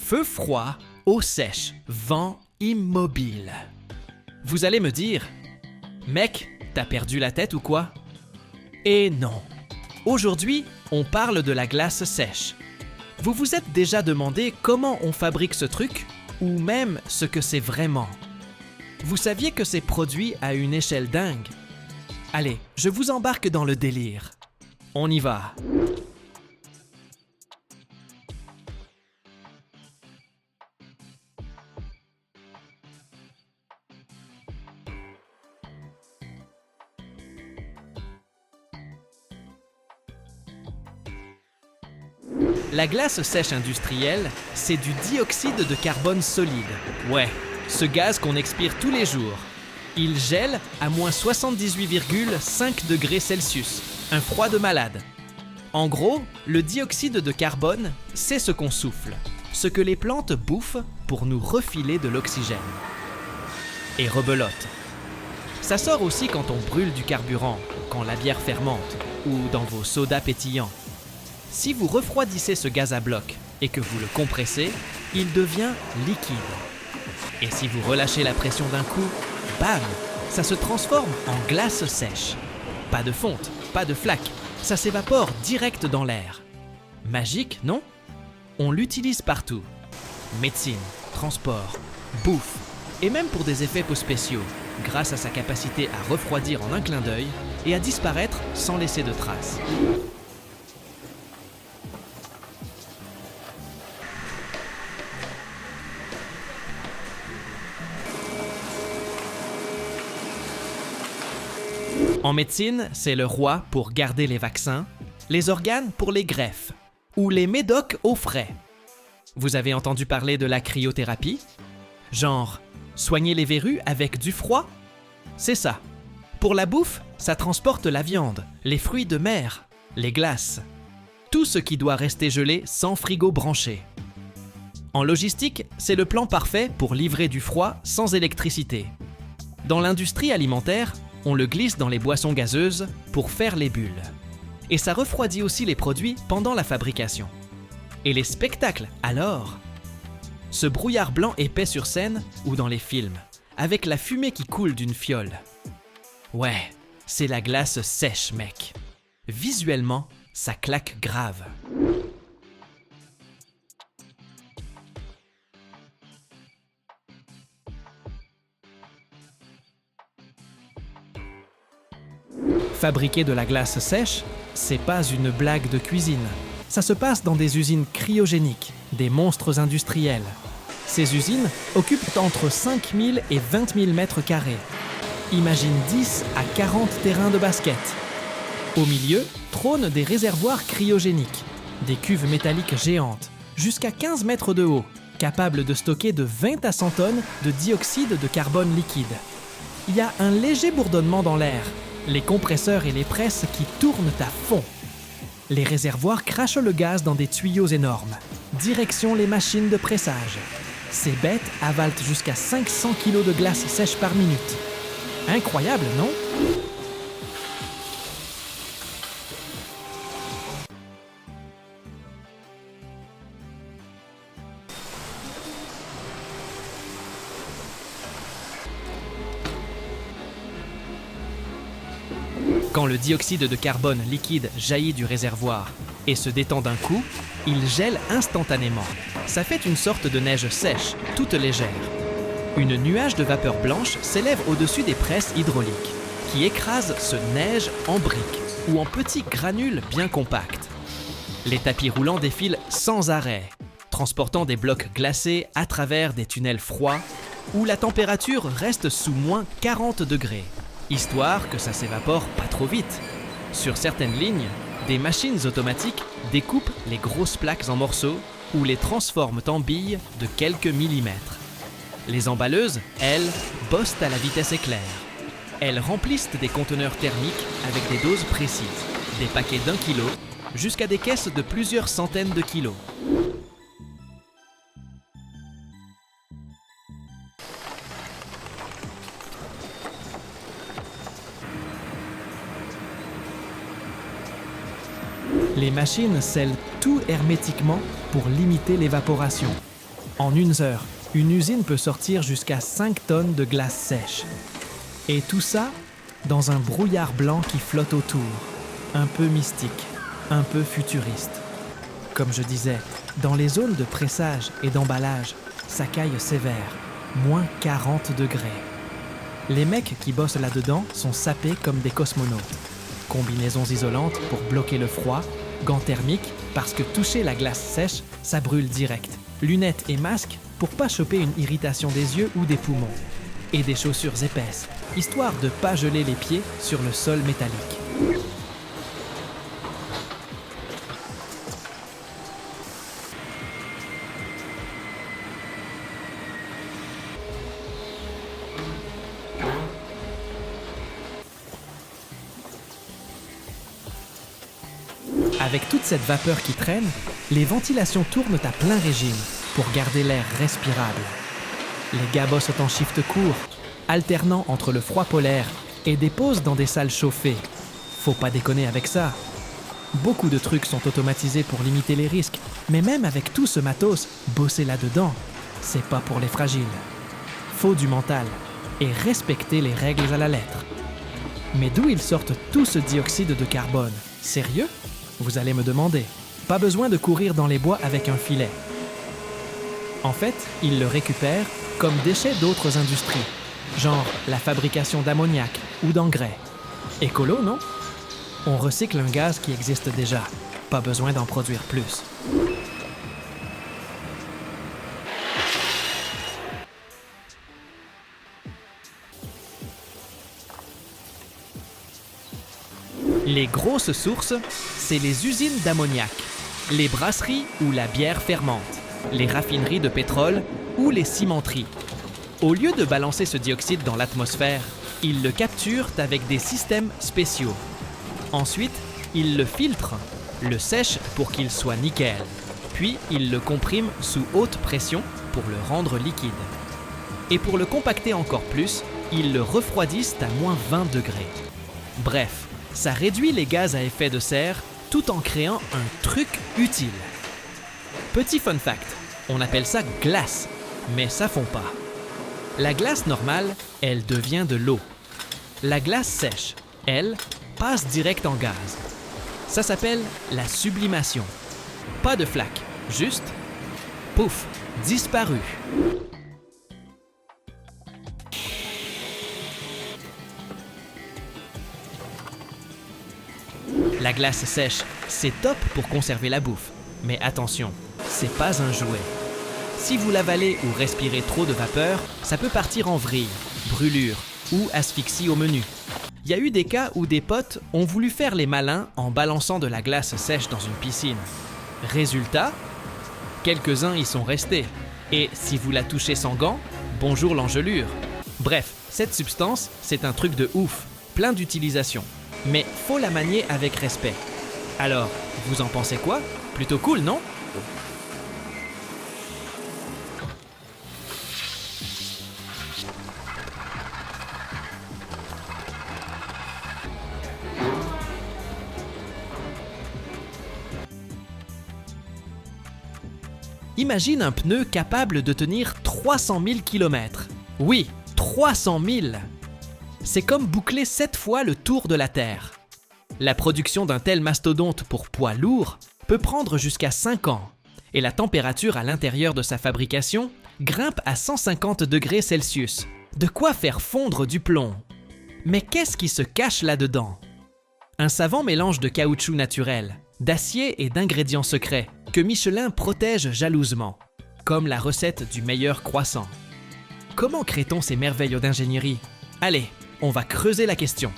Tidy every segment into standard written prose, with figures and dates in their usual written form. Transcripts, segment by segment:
Feu froid, eau sèche, vent immobile. Vous allez me dire, mec, t'as perdu la tête ou quoi? Et non. Aujourd'hui, on parle de la glace sèche. Vous vous êtes déjà demandé comment on fabrique ce truc, ou même ce que c'est vraiment? Vous saviez que c'est produit à une échelle dingue? Allez, je vous embarque dans le délire. On y va. La glace sèche industrielle, c'est du dioxyde de carbone solide. Ouais, ce gaz qu'on expire tous les jours. Il gèle à moins 78,5 degrés Celsius, un froid de malade. En gros, le dioxyde de carbone, c'est ce qu'on souffle, ce que les plantes bouffent pour nous refiler de l'oxygène. Et rebelote. Ça sort aussi quand on brûle du carburant, quand la bière fermente, ou dans vos sodas pétillants. Si vous refroidissez ce gaz à bloc et que vous le compressez, il devient liquide. Et si vous relâchez la pression d'un coup, bam, ça se transforme en glace sèche. Pas de fonte, pas de flaque, ça s'évapore direct dans l'air. Magique, non? On l'utilise partout. Médecine, transport, bouffe, et même pour des effets spéciaux, grâce à sa capacité à refroidir en un clin d'œil et à disparaître sans laisser de traces. En médecine, c'est le roi pour garder les vaccins, les organes pour les greffes, ou les médocs au frais. Vous avez entendu parler de la cryothérapie? Genre, soigner les verrues avec du froid? C'est ça. Pour la bouffe, ça transporte la viande, les fruits de mer, les glaces. Tout ce qui doit rester gelé sans frigo branché. En logistique, c'est le plan parfait pour livrer du froid sans électricité. Dans l'industrie alimentaire, on le glisse dans les boissons gazeuses pour faire les bulles. Et ça refroidit aussi les produits pendant la fabrication. Et les spectacles, alors? Ce brouillard blanc épais sur scène ou dans les films, avec la fumée qui coule d'une fiole. Ouais, c'est la glace sèche, mec. Visuellement, ça claque grave. Fabriquer de la glace sèche, c'est pas une blague de cuisine. Ça se passe dans des usines cryogéniques, des monstres industriels. Ces usines occupent entre 5 000 et 20 000 mètres carrés. Imagine 10 à 40 terrains de basket. Au milieu trônent des réservoirs cryogéniques, des cuves métalliques géantes, jusqu'à 15 mètres de haut, capables de stocker de 20 à 100 tonnes de dioxyde de carbone liquide. Il y a un léger bourdonnement dans l'air, les compresseurs et les presses qui tournent à fond. Les réservoirs crachent le gaz dans des tuyaux énormes. Direction les machines de pressage. Ces bêtes avalent jusqu'à 500 kg de glace sèche par minute. Incroyable, non? Quand le dioxyde de carbone liquide jaillit du réservoir et se détend d'un coup, il gèle instantanément. Ça fait une sorte de neige sèche, toute légère. Une nuage de vapeur blanche s'élève au-dessus des presses hydrauliques, qui écrasent ce neige en briques ou en petits granules bien compacts. Les tapis roulants défilent sans arrêt, transportant des blocs glacés à travers des tunnels froids où la température reste sous moins 40 degrés. Histoire que ça s'évapore pas trop vite. Sur certaines lignes, des machines automatiques découpent les grosses plaques en morceaux ou les transforment en billes de quelques millimètres. Les emballeuses, elles, bossent à la vitesse éclair. Elles remplissent des conteneurs thermiques avec des doses précises, des paquets d'1 kilo jusqu'à des caisses de plusieurs centaines de kilos. Les machines scellent tout hermétiquement pour limiter l'évaporation. En 1 heure, une usine peut sortir jusqu'à 5 tonnes de glace sèche. Et tout ça dans un brouillard blanc qui flotte autour, un peu mystique, un peu futuriste. Comme je disais, dans les zones de pressage et d'emballage, ça caille sévère, moins 40 degrés. Les mecs qui bossent là-dedans sont sapés comme des cosmonautes. Combinaisons isolantes pour bloquer le froid, gants thermiques parce que toucher la glace sèche, ça brûle direct. Lunettes et masques pour pas choper une irritation des yeux ou des poumons. Et des chaussures épaisses, histoire de pas geler les pieds sur le sol métallique. Avec toute cette vapeur qui traîne, les ventilations tournent à plein régime pour garder l'air respirable. Les gars bossent en shift court, alternant entre le froid polaire et des pauses dans des salles chauffées. Faut pas déconner avec ça. Beaucoup de trucs sont automatisés pour limiter les risques, mais même avec tout ce matos, bosser là-dedans, c'est pas pour les fragiles. Faut du mental et respecter les règles à la lettre. Mais d'où ils sortent tout ce dioxyde de carbone? Sérieux? Vous allez me demander. Pas besoin de courir dans les bois avec un filet. En fait, ils le récupèrent comme déchets d'autres industries, genre la fabrication d'ammoniac ou d'engrais. Écolo, non? On recycle un gaz qui existe déjà. Pas besoin d'en produire plus. Les grosses sources, c'est les usines d'ammoniac, les brasseries où la bière fermente, les raffineries de pétrole ou les cimenteries. Au lieu de balancer ce dioxyde dans l'atmosphère, ils le capturent avec des systèmes spéciaux. Ensuite, ils le filtrent, le sèchent pour qu'il soit nickel, puis ils le compriment sous haute pression pour le rendre liquide. Et pour le compacter encore plus, ils le refroidissent à moins 20 degrés. Bref, ça réduit les gaz à effet de serre tout en créant un truc utile. Petit fun fact, on appelle ça glace, mais ça fond pas. La glace normale, elle devient de l'eau. La glace sèche, elle, passe direct en gaz. Ça s'appelle la sublimation. Pas de flaque, juste pouf, disparu. La glace sèche, c'est top pour conserver la bouffe. Mais attention, c'est pas un jouet. Si vous l'avalez ou respirez trop de vapeur, ça peut partir en vrille, brûlure ou asphyxie au menu. Il y a eu des cas où des potes ont voulu faire les malins en balançant de la glace sèche dans une piscine. Résultat, quelques-uns y sont restés. Et si vous la touchez sans gants, bonjour l'engelure. Bref, cette substance, c'est un truc de ouf, plein d'utilisations. Mais faut la manier avec respect. Alors, vous en pensez quoi? Plutôt cool, non? Imagine un pneu capable de tenir 300 000 km. Oui, 300 000! C'est comme boucler 7 fois le tour de la Terre. La production d'un tel mastodonte pour poids lourd peut prendre jusqu'à 5 ans, et la température à l'intérieur de sa fabrication grimpe à 150 degrés Celsius. De quoi faire fondre du plomb. Mais qu'est-ce qui se cache là-dedans? Un savant mélange de caoutchouc naturel, d'acier et d'ingrédients secrets que Michelin protège jalousement, comme la recette du meilleur croissant. Comment crée-t-on ces merveilles d'ingénierie? Allez, on va creuser la question.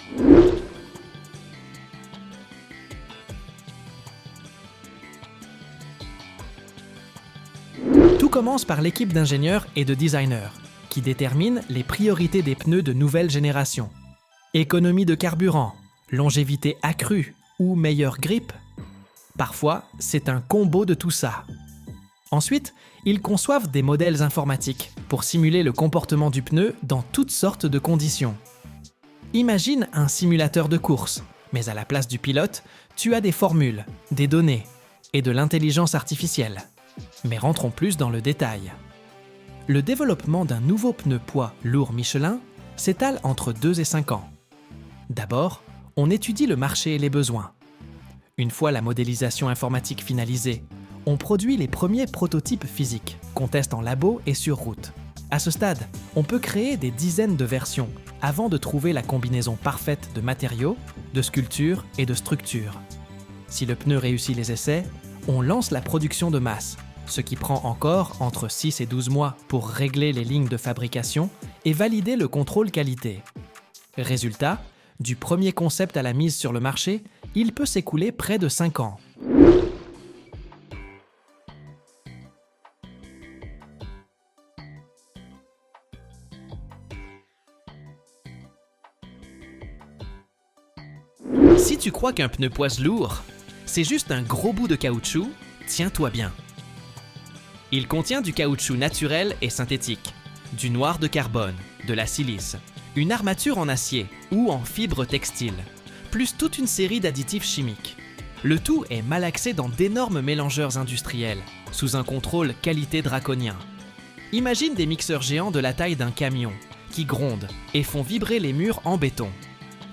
Tout commence par l'équipe d'ingénieurs et de designers qui déterminent les priorités des pneus de nouvelle génération. Économie de carburant, longévité accrue ou meilleure grippe? Parfois, c'est un combo de tout ça. Ensuite, ils conçoivent des modèles informatiques pour simuler le comportement du pneu dans toutes sortes de conditions. Imagine un simulateur de course, mais à la place du pilote, tu as des formules, des données et de l'intelligence artificielle. Mais rentrons plus dans le détail. Le développement d'un nouveau pneu poids lourd Michelin s'étale entre 2 et 5 ans. D'abord, on étudie le marché et les besoins. Une fois la modélisation informatique finalisée, on produit les premiers prototypes physiques qu'on teste en labo et sur route. À ce stade, on peut créer des dizaines de versions avant de trouver la combinaison parfaite de matériaux, de sculptures et de structures. Si le pneu réussit les essais, on lance la production de masse, ce qui prend encore entre 6 et 12 mois pour régler les lignes de fabrication et valider le contrôle qualité. Résultat, du premier concept à la mise sur le marché, il peut s'écouler près de 5 ans. Si tu crois qu'un pneu poids lourd, c'est juste un gros bout de caoutchouc, tiens-toi bien. Il contient du caoutchouc naturel et synthétique, du noir de carbone, de la silice, une armature en acier ou en fibre textile, plus toute une série d'additifs chimiques. Le tout est malaxé dans d'énormes mélangeurs industriels, sous un contrôle qualité draconien. Imagine des mixeurs géants de la taille d'un camion, qui grondent et font vibrer les murs en béton.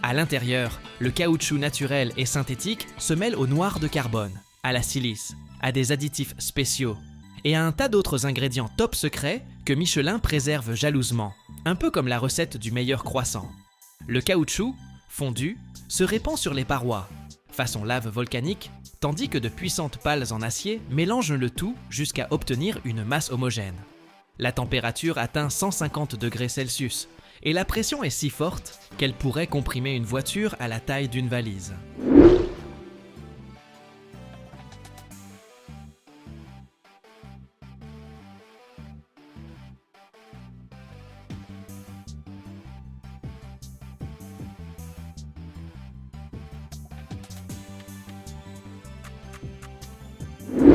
À l'intérieur, le caoutchouc naturel et synthétique se mêle au noir de carbone, à la silice, à des additifs spéciaux et à un tas d'autres ingrédients top secrets que Michelin préserve jalousement, un peu comme la recette du meilleur croissant. Le caoutchouc, fondu, se répand sur les parois, façon lave volcanique, tandis que de puissantes pales en acier mélangent le tout jusqu'à obtenir une masse homogène. La température atteint 150 degrés Celsius et la pression est si forte qu'elle pourrait comprimer une voiture à la taille d'une valise.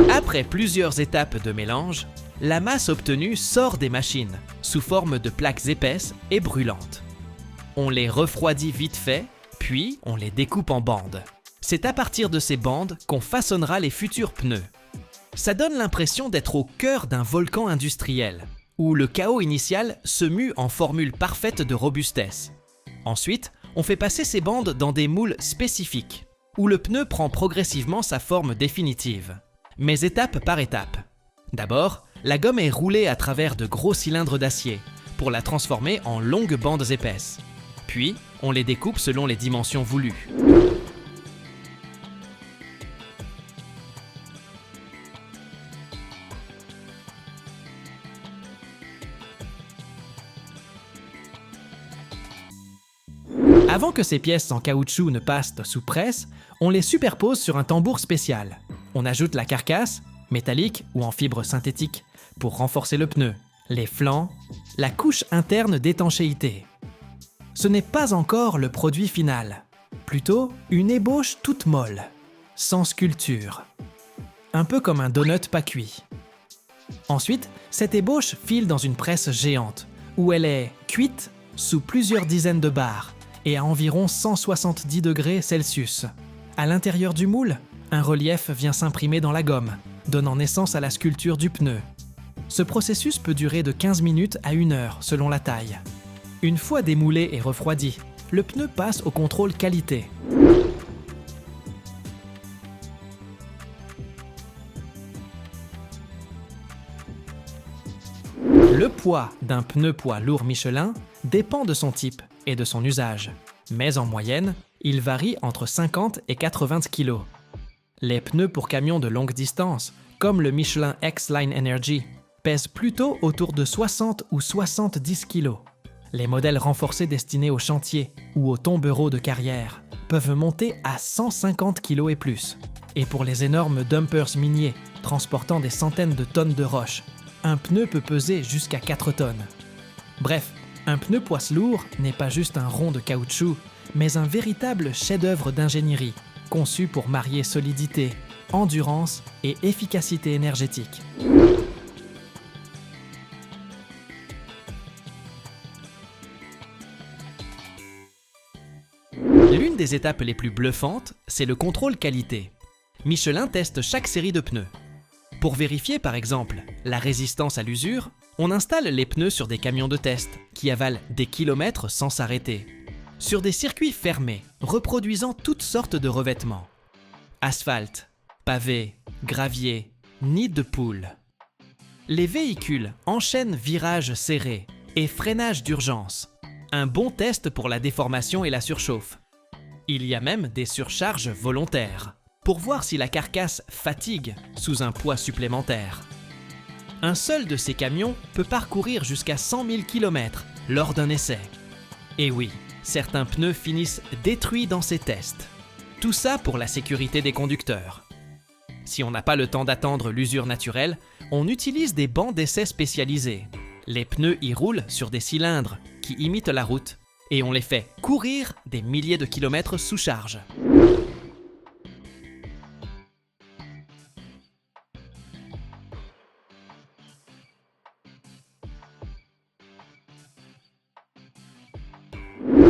Après plusieurs étapes de mélange, la masse obtenue sort des machines sous forme de plaques épaisses et brûlantes. On les refroidit vite fait, puis on les découpe en bandes. C'est à partir de ces bandes qu'on façonnera les futurs pneus. Ça donne l'impression d'être au cœur d'un volcan industriel, où le chaos initial se mue en formule parfaite de robustesse. Ensuite, on fait passer ces bandes dans des moules spécifiques, où le pneu prend progressivement sa forme définitive. Mais étape par étape. D'abord, la gomme est roulée à travers de gros cylindres d'acier pour la transformer en longues bandes épaisses. Puis, on les découpe selon les dimensions voulues. Avant que ces pièces en caoutchouc ne passent sous presse, on les superpose sur un tambour spécial. On ajoute la carcasse, métallique ou en fibre synthétique, pour renforcer le pneu, les flancs, la couche interne d'étanchéité. Ce n'est pas encore le produit final, plutôt une ébauche toute molle, sans sculpture. Un peu comme un donut pas cuit. Ensuite, cette ébauche file dans une presse géante, où elle est cuite sous plusieurs dizaines de bars et à environ 170 degrés Celsius. À l'intérieur du moule, un relief vient s'imprimer dans la gomme, donnant naissance à la sculpture du pneu. Ce processus peut durer de 15 minutes à 1 heure selon la taille. Une fois démoulé et refroidi, le pneu passe au contrôle qualité. Le poids d'un pneu poids lourd Michelin dépend de son type et de son usage, mais en moyenne, il varie entre 50 et 80 kg. Les pneus pour camions de longue distance, comme le Michelin X-Line Energy, pèsent plutôt autour de 60 ou 70 kg. Les modèles renforcés destinés aux chantiers ou aux tombereaux de carrière peuvent monter à 150 kg et plus. Et pour les énormes dumpers miniers transportant des centaines de tonnes de roches, un pneu peut peser jusqu'à 4 tonnes. Bref, un pneu poids lourd n'est pas juste un rond de caoutchouc, mais un véritable chef-d'œuvre d'ingénierie, conçu pour marier solidité, endurance et efficacité énergétique. L'une des étapes les plus bluffantes, c'est le contrôle qualité. Michelin teste chaque série de pneus. Pour vérifier par exemple la résistance à l'usure, on installe les pneus sur des camions de test qui avalent des kilomètres sans s'arrêter, sur des circuits fermés reproduisant toutes sortes de revêtements. Asphalte, pavé, gravier, nid de poule. Les véhicules enchaînent virages serrés et freinage d'urgence. Un bon test pour la déformation et la surchauffe. Il y a même des surcharges volontaires, pour voir si la carcasse fatigue sous un poids supplémentaire. Un seul de ces camions peut parcourir jusqu'à 100 000 km lors d'un essai. Et oui, certains pneus finissent détruits dans ces tests. Tout ça pour la sécurité des conducteurs. Si on n'a pas le temps d'attendre l'usure naturelle, on utilise des bancs d'essai spécialisés. Les pneus y roulent sur des cylindres qui imitent la route et on les fait courir des milliers de kilomètres sous charge.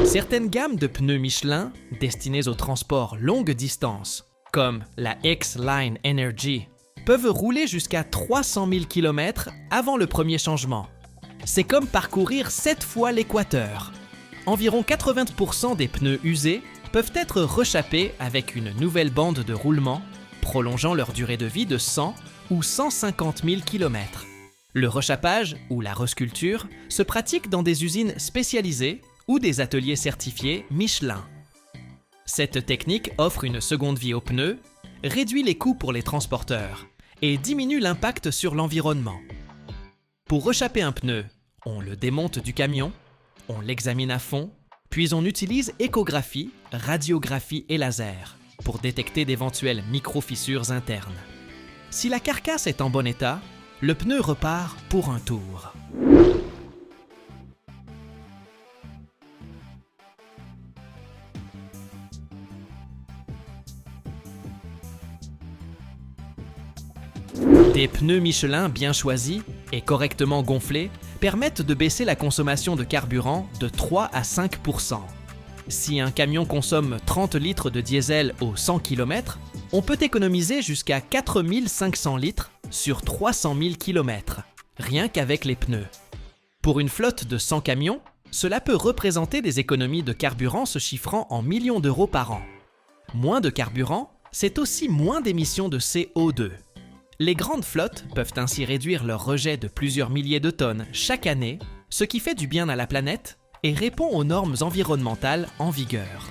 Certaines gammes de pneus Michelin destinées au transport longue distance, comme la X-Line Energy, peuvent rouler jusqu'à 300 000 km avant le premier changement. C'est comme parcourir 7 fois l'équateur. Environ 80% des pneus usés peuvent être rechappés avec une nouvelle bande de roulement, prolongeant leur durée de vie de 100 ou 150 000 km. Le rechappage, ou la resculpture, se pratique dans des usines spécialisées ou des ateliers certifiés Michelin. Cette technique offre une seconde vie aux pneus, réduit les coûts pour les transporteurs et diminue l'impact sur l'environnement. Pour rechapper un pneu, on le démonte du camion, on l'examine à fond, puis on utilise échographie, radiographie et laser pour détecter d'éventuelles micro-fissures internes. Si la carcasse est en bon état, le pneu repart pour un tour. Des pneus Michelin bien choisis et correctement gonflés permettent de baisser la consommation de carburant de 3 à 5%. Si un camion consomme 30 litres de diesel aux 100 km, on peut économiser jusqu'à 4 500 litres sur 300 000 km, rien qu'avec les pneus. Pour une flotte de 100 camions, cela peut représenter des économies de carburant se chiffrant en millions d'euros par an. Moins de carburant, c'est aussi moins d'émissions de CO2. Les grandes flottes peuvent ainsi réduire leur rejet de plusieurs milliers de tonnes chaque année, ce qui fait du bien à la planète et répond aux normes environnementales en vigueur.